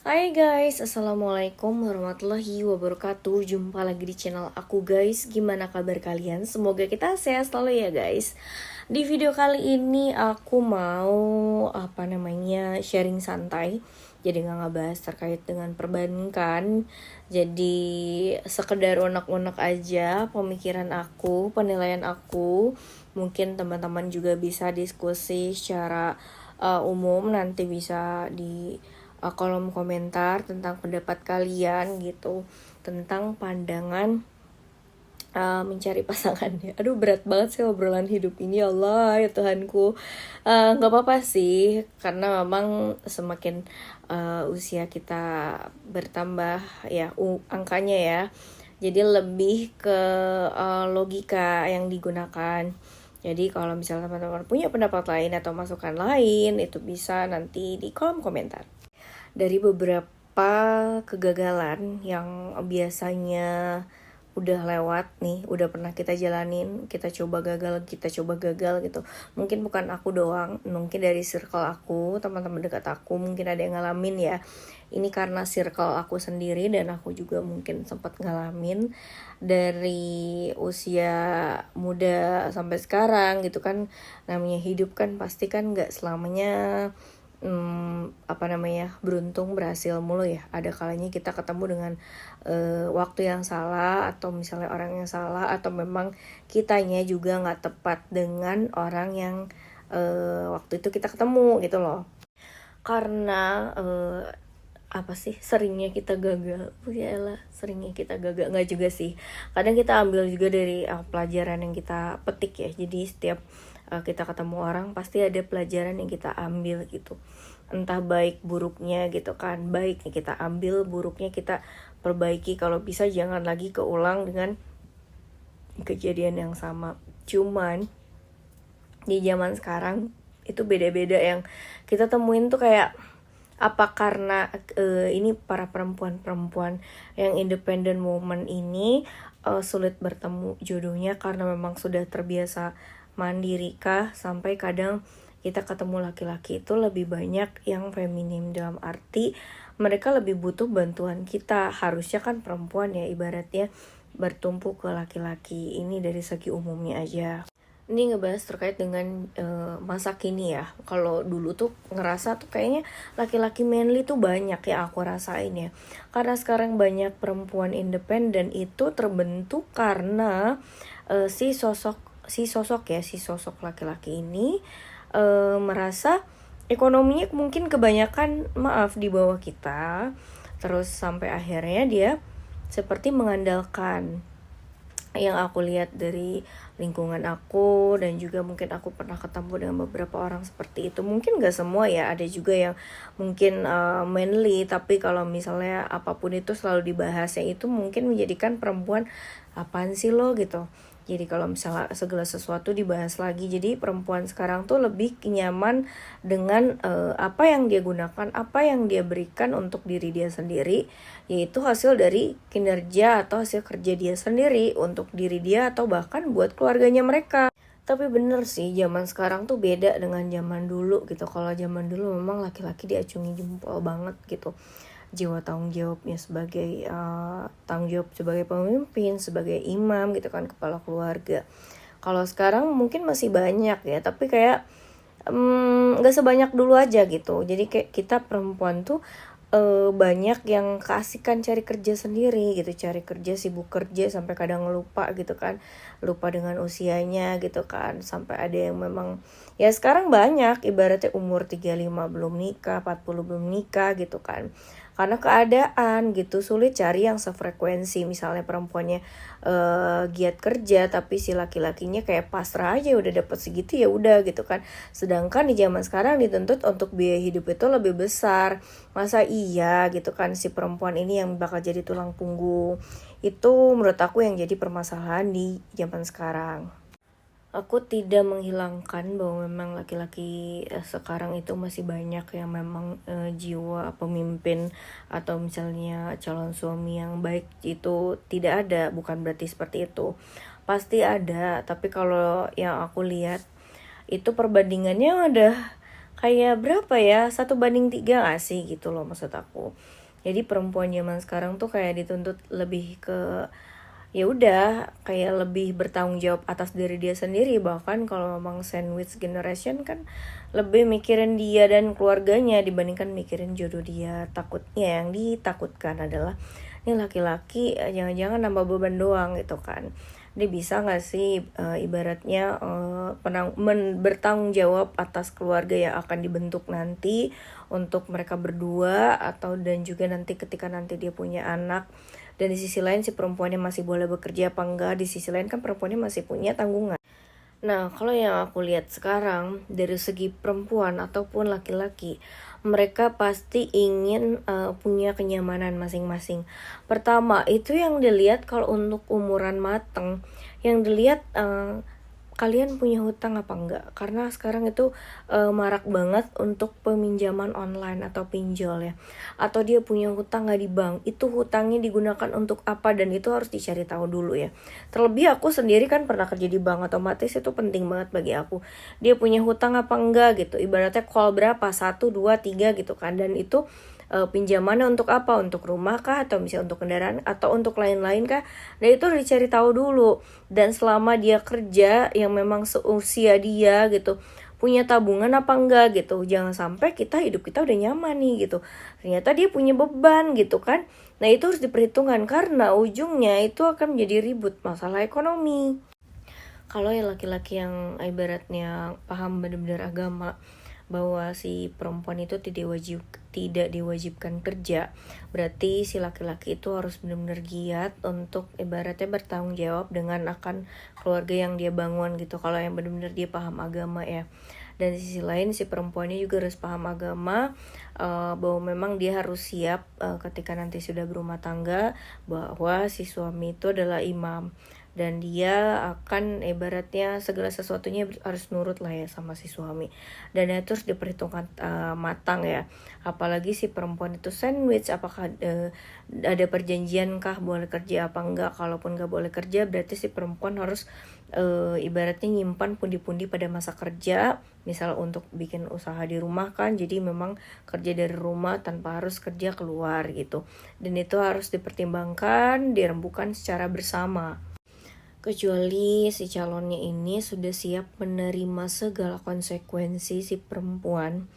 Hai guys, Assalamualaikum warahmatullahi wabarakatuh. Jumpa lagi di channel aku guys. Gimana kabar kalian? Semoga kita sehat selalu ya guys. Di video kali ini aku mau sharing santai. Jadi nggak ngebahas terkait dengan perbankan. Jadi sekedar unek-unek aja pemikiran aku, penilaian aku. Mungkin teman-teman juga bisa diskusi secara umum, nanti bisa di kolom komentar tentang pendapat kalian gitu, tentang pandangan mencari pasangannya. Aduh, berat banget sih obrolan hidup ini, ya Allah ya Tuhanku. Nggak apa-apa sih, karena memang semakin usia kita bertambah ya angkanya ya, jadi lebih ke logika yang digunakan. Jadi kalau misalnya teman-teman punya pendapat lain atau masukan lain, itu bisa nanti di kolom komentar. Dari beberapa kegagalan yang biasanya udah lewat nih, udah pernah kita jalanin, kita coba gagal gitu. Mungkin bukan aku doang, mungkin dari circle aku, teman-teman dekat aku mungkin ada yang ngalamin ya. Ini karena circle aku sendiri, dan aku juga mungkin sempat ngalamin dari usia muda sampai sekarang gitu kan. Namanya hidup kan pasti kan gak selamanya beruntung berhasil mulu ya. Ada kalanya kita ketemu dengan waktu yang salah, atau misalnya orang yang salah, atau memang kitanya juga nggak tepat dengan orang yang waktu itu kita ketemu gitu loh. Karena seringnya kita gagal. Seringnya kita gagal, nggak juga sih, kadang kita ambil juga dari pelajaran yang kita petik ya. Jadi setiap kita ketemu orang pasti ada pelajaran yang kita ambil gitu, entah baik buruknya gitu kan. Baiknya kita ambil, buruknya kita perbaiki. Kalau bisa jangan lagi keulang dengan kejadian yang sama. Cuman di zaman sekarang itu beda-beda yang kita temuin tuh. Kayak apa karena ini para perempuan-perempuan yang independent woman ini sulit bertemu jodohnya karena memang sudah terbiasa mandiri kah, sampai kadang kita ketemu laki-laki itu lebih banyak yang feminim, dalam arti mereka lebih butuh bantuan kita. Harusnya kan perempuan ya ibaratnya bertumpu ke laki-laki. Ini dari segi umumnya aja. Ini ngebahas terkait dengan masa kini ya. Kalau dulu tuh ngerasa tuh kayaknya laki-laki manly tuh banyak ya, aku rasain ya. Karena sekarang banyak perempuan independen itu terbentuk karena si sosok laki-laki ini merasa ekonominya mungkin kebanyakan di bawah kita. Terus sampai akhirnya dia seperti mengandalkan. Yang aku lihat dari lingkungan aku, dan juga mungkin aku pernah ketemu dengan beberapa orang seperti itu. Mungkin gak semua ya, ada juga yang mungkin manly, tapi kalau misalnya apapun itu selalu dibahasnya itu mungkin menjadikan perempuan apaan sih lo gitu. Jadi kalau misalnya segala sesuatu dibahas lagi, jadi perempuan sekarang tuh lebih nyaman dengan apa yang dia gunakan, apa yang dia berikan untuk diri dia sendiri, yaitu hasil dari kinerja atau hasil kerja dia sendiri untuk diri dia atau bahkan buat keluarganya mereka. Tapi bener sih, zaman sekarang tuh beda dengan zaman dulu gitu. Kalau zaman dulu memang laki-laki diacungi jempol banget gitu. Jiwa tanggung jawabnya sebagai tanggung jawab sebagai pemimpin, sebagai imam gitu kan, kepala keluarga. Kalau sekarang mungkin masih banyak ya, tapi kayak nggak sebanyak dulu aja gitu. Jadi kayak kita perempuan tuh banyak yang keasikan cari kerja sendiri gitu, cari kerja, sibuk kerja sampai kadang lupa gitu kan, lupa dengan usianya gitu kan. Sampai ada yang memang ya sekarang banyak ibaratnya umur 35 belum nikah, 40 belum nikah gitu kan, karena keadaan gitu sulit cari yang sefrekuensi. Misalnya perempuannya giat kerja, tapi si laki-lakinya kayak pasrah aja, udah dapat segitu ya udah gitu kan. Sedangkan di zaman sekarang dituntut untuk biaya hidup itu lebih besar. Masa iya gitu kan si perempuan ini yang bakal jadi tulang punggung? Itu menurut aku yang jadi permasalahan di zaman sekarang. Aku tidak menghilangkan bahwa memang laki-laki sekarang itu masih banyak yang memang jiwa pemimpin atau misalnya calon suami yang baik itu tidak ada, bukan berarti seperti itu. Pasti ada, tapi kalau yang aku lihat itu perbandingannya udah kayak berapa ya, 1 banding 3 gak sih gitu loh maksud aku. Jadi perempuan zaman sekarang tuh kayak dituntut lebih ke ya udah kayak lebih bertanggung jawab atas diri dia sendiri. Bahkan kalau memang sandwich generation kan lebih mikirin dia dan keluarganya dibandingkan mikirin jodoh dia. Takutnya yang ditakutkan adalah ini laki-laki jangan-jangan nambah beban doang gitu kan. Dia bisa nggak sih ibaratnya bertanggung jawab atas keluarga yang akan dibentuk nanti untuk mereka berdua, atau dan juga nanti ketika nanti dia punya anak. Dan di sisi lain si perempuannya masih boleh bekerja apa enggak, di sisi lain kan perempuannya masih punya tanggungan. Nah, kalau yang aku lihat sekarang dari segi perempuan ataupun laki-laki, mereka pasti ingin punya kenyamanan masing-masing. Pertama, itu yang dilihat kalau untuk umuran mateng, yang dilihat kalian punya hutang apa enggak. Karena sekarang itu marak banget untuk peminjaman online atau pinjol ya. Atau dia punya hutang nggak di bank, itu hutangnya digunakan untuk apa, dan itu harus dicari tahu dulu ya. Terlebih aku sendiri kan pernah kerja di bank, otomatis itu penting banget bagi aku. Dia punya hutang apa enggak gitu. Ibaratnya call berapa, 1, 2, 3 gitu kan. Dan itu pinjamannya untuk apa, untuk rumah kah, atau misalnya untuk kendaraan, atau untuk lain-lain kah. Nah itu harus dicari tahu dulu. Dan selama dia kerja yang memang seusia dia gitu, punya tabungan apa enggak gitu. Jangan sampai hidup kita udah nyaman nih gitu, ternyata dia punya beban gitu kan. Nah itu harus diperhitungkan karena ujungnya itu akan menjadi ribut masalah ekonomi. Kalau yang laki-laki yang ibaratnya paham benar-benar agama bahwa si perempuan itu tidak diwajibkan kerja, berarti si laki-laki itu harus benar-benar giat untuk ibaratnya bertanggung jawab dengan akan keluarga yang dia bangun gitu. Kalau yang benar-benar dia paham agama ya. Dan di sisi lain si perempuannya juga harus paham agama, bahwa memang dia harus siap ketika nanti sudah berumah tangga, bahwa si suami itu adalah imam dan dia akan ibaratnya segala sesuatunya harus nurut lah ya sama si suami. Dan itu harus diperhitungkan matang ya. Apalagi si perempuan itu sandwich, apakah ada perjanjian kah boleh kerja apa enggak. Kalaupun enggak boleh kerja, berarti si perempuan harus ibaratnya nyimpan pundi-pundi pada masa kerja, misal untuk bikin usaha di rumah kan, jadi memang kerja dari rumah tanpa harus kerja keluar gitu. Dan itu harus dipertimbangkan, dirembukan secara bersama. Kecuali si calonnya ini sudah siap menerima segala konsekuensi si perempuan,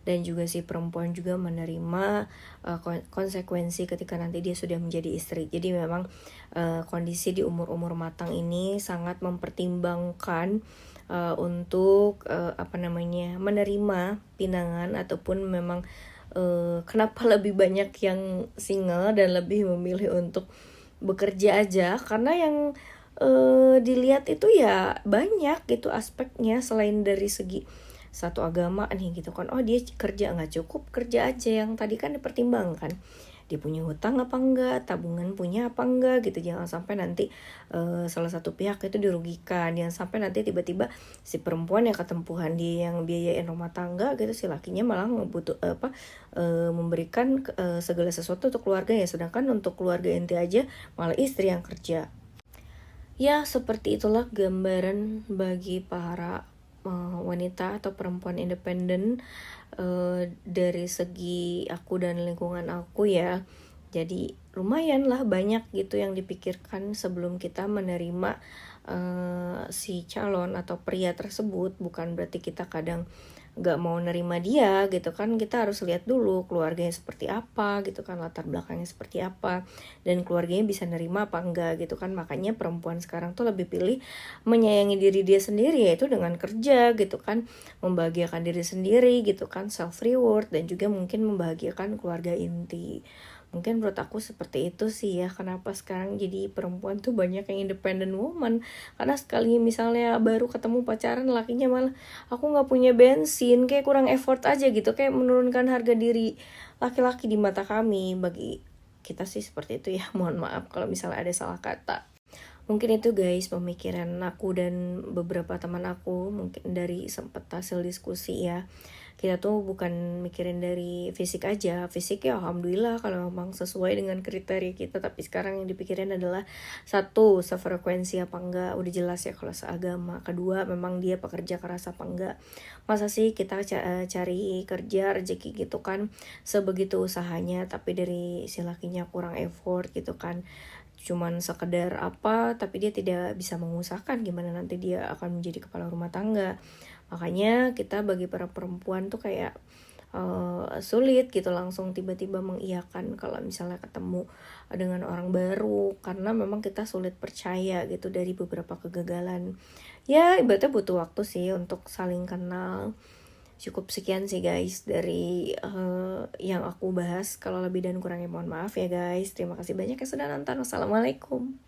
dan juga si perempuan juga menerima konsekuensi ketika nanti dia sudah menjadi istri. Jadi memang kondisi di umur-umur matang ini sangat mempertimbangkan untuk menerima pinangan, ataupun memang kenapa lebih banyak yang single dan lebih memilih untuk bekerja aja, karena yang dilihat itu ya banyak gitu aspeknya selain dari segi satu agama nih gitu kan. Oh dia kerja nggak cukup, kerja aja yang tadi kan dipertimbangkan. Dia punya hutang apa enggak, tabungan punya apa enggak gitu. Jangan sampai nanti salah satu pihak itu dirugikan. Jangan sampai nanti tiba-tiba si perempuan yang ketempuhan dia yang biayain rumah tangga gitu, si lakinya malah memberikan segala sesuatu untuk keluarganya, sedangkan untuk keluarga inti aja malah istri yang kerja. Ya, seperti itulah gambaran bagi para wanita atau perempuan independen dari segi aku dan lingkungan aku ya. Jadi lumayan lah banyak gitu yang dipikirkan sebelum kita menerima si calon atau pria tersebut. Bukan berarti kita kadang gak mau nerima dia gitu kan. Kita harus lihat dulu keluarganya seperti apa gitu kan, latar belakangnya seperti apa, dan keluarganya bisa nerima apa enggak gitu kan. Makanya perempuan sekarang tuh lebih pilih menyayangi diri dia sendiri, yaitu dengan kerja gitu kan, membahagiakan diri sendiri gitu kan, self reward, dan juga mungkin membahagiakan keluarga inti. Mungkin menurut aku seperti itu sih ya, kenapa sekarang jadi perempuan tuh banyak yang independent woman. Karena sekali misalnya baru ketemu pacaran, lakinya malah aku gak punya bensin, kayak kurang effort aja gitu, kayak menurunkan harga diri laki-laki di mata kami. Bagi kita sih seperti itu ya, mohon maaf kalau misalnya ada salah kata. Mungkin itu guys pemikiran aku dan beberapa teman aku, mungkin dari sempat hasil diskusi ya. kita tuh bukan mikirin dari fisik aja. Fisik ya alhamdulillah kalau memang sesuai dengan kriteria kita, tapi sekarang yang dipikirin adalah satu, sefrekuensi apa enggak, udah jelas ya kalau seagama. Kedua, memang dia pekerja keras apa enggak. Masa sih kita cari kerja rezeki gitu kan sebegitu usahanya, tapi dari si lakinya kurang effort gitu kan, cuman sekedar apa, tapi dia tidak bisa mengusahakan gimana nanti dia akan menjadi kepala rumah tangga. Makanya kita bagi para perempuan tuh kayak sulit gitu langsung tiba-tiba mengiyakan kalau misalnya ketemu dengan orang baru, karena memang kita sulit percaya gitu dari beberapa kegagalan. Ya ibaratnya butuh waktu sih untuk saling kenal. Cukup sekian sih guys dari yang aku bahas. Kalau lebih dan kurangnya mohon maaf ya guys. Terima kasih banyak yang sudah nonton. Wassalamualaikum.